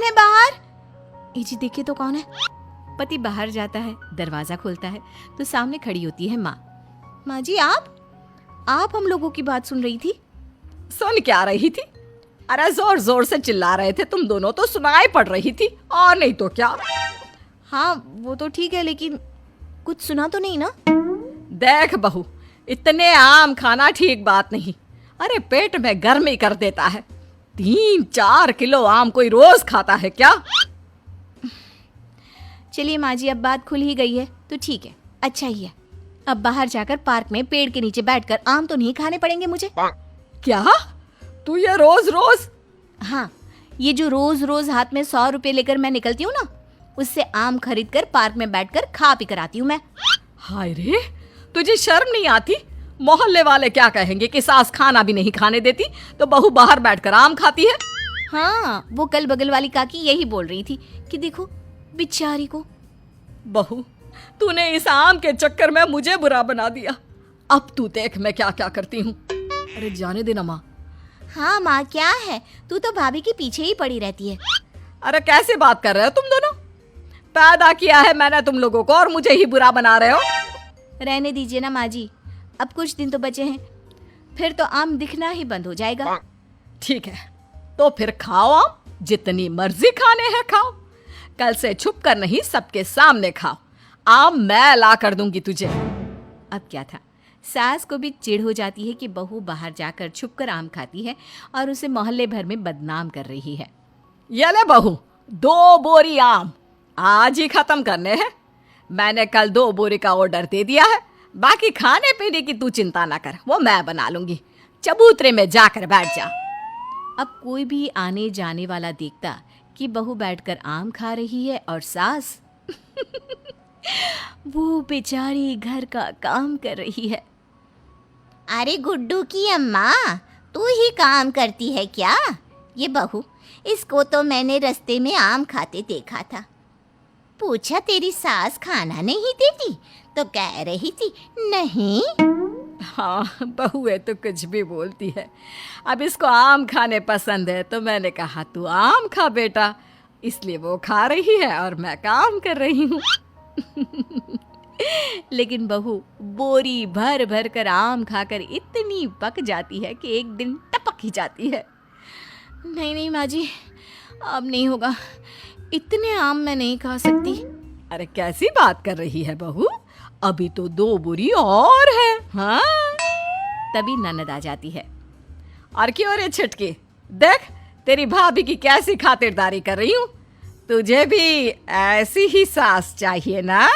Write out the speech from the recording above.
कौन है बाहर? ए जी देखिए तो कौन है। पति बाहर जाता है, दरवाजा खोलता है तो सामने खड़ी होती है माँ। माँ जी आप हम लोगों की बात सुन रही थी? सुन क्या रही थी? अरे जोर जोर से चिल्ला रहे थे तुम दोनों, तो सुनाई पड़ रही थी, और नहीं तो क्या। हाँ वो तो ठीक है, लेकिन कुछ सुना तो नहीं ना? देख बहू, इतने आम खाना ठीक बात नहीं। अरे पेट में गर्मी कर देता है। 3-4 किलो आम कोई रोज खाता है क्या? चलिए माँ जी, अब बात खुल ही गई है तो ठीक है, अच्छा ही है। अब बाहर जाकर पार्क में पेड़ के नीचे बैठकर आम तो नहीं खाने पड़ेंगे मुझे। क्या तू ये रोज रोज? हाँ, ये जो रोज रोज हाथ में 100 रुपए लेकर मैं निकलती हूँ ना, उससे आम खरीद कर पार्क में बैठकर खा पी कर आती हूँ मैं। हाय रे, तुझे शर्म नहीं आती? मोहल्ले वाले क्या कहेंगे कि सास खाना भी नहीं खाने देती तो बहू बाहर बैठकर आम खाती है। हाँ, वो कल बगल वाली काकी यही बोल रही थी कि देखो बेचारी को। बहू, तूने इस आम के चक्कर में मुझे बुरा बना दिया। अब तू देख मैं क्या क्या करती हूँ। अरे जाने देना माँ। हाँ माँ, क्या है, तू तो भाभी के पीछे ही पड़ी रहती है। अरे कैसे बात कर रहे हो तुम दोनों? पैदा किया है मैंने तुम लोगों को और मुझे ही बुरा बना रहे हो। रहने दीजिए ना माँ जी, अब कुछ दिन तो बचे हैं, फिर तो आम दिखना ही बंद हो जाएगा। ठीक है, तो फिर खाओ आम, जितनी मर्जी खाने हैं खाओ। कल से छुप कर नहीं, सबके सामने खाओ। आम मैं ला कर दूंगी तुझे। अब क्या था, सास को भी चिढ़ हो जाती है कि बहू बाहर जाकर छुपकर आम खाती है और उसे मोहल्ले भर में बदनाम कर रही है। ये ले बहू, 2 बोरी आम आज ही खत्म करने हैं। मैंने कल 2 बोरी का ऑर्डर दे दिया है। बाकी खाने पीने की तू चिंता ना कर, वो मैं बना लूंगी। चबूतरे में जाकर बैठ जा। अब कोई भी आने जाने वाला देखता कि बहू बैठकर आम खा रही है और सास वो बेचारी घर का काम कर रही है। अरे गुड्डू की अम्मा, तू ही काम करती है क्या? ये बहू, इसको तो मैंने रास्ते में आम खाते देखा था। पूछा तेरी सास खाना नहीं देती तो कह रही थी नहीं। हाँ, बहू है तो कुछ भी बोलती है। अब इसको आम खाने पसंद है तो मैंने कहा तू आम खा बेटा, इसलिए वो खा रही है और मैं काम कर रही हूँ। लेकिन बहू बोरी भर भर कर आम खाकर इतनी पक जाती है कि एक दिन टपक ही जाती है। नहीं नहीं माँ जी, अब नहीं होगा, इतने आम मैं नहीं खा सकती। अरे कैसी बात कर रही है बहू, अभी तो 2 बोरी और है। हाँ, तभी ननद आ जाती है। और क्यों रे छिटकी, देख तेरी भाभी की कैसी खातिरदारी कर रही हूँ। तुझे भी ऐसी ही सास चाहिए ना?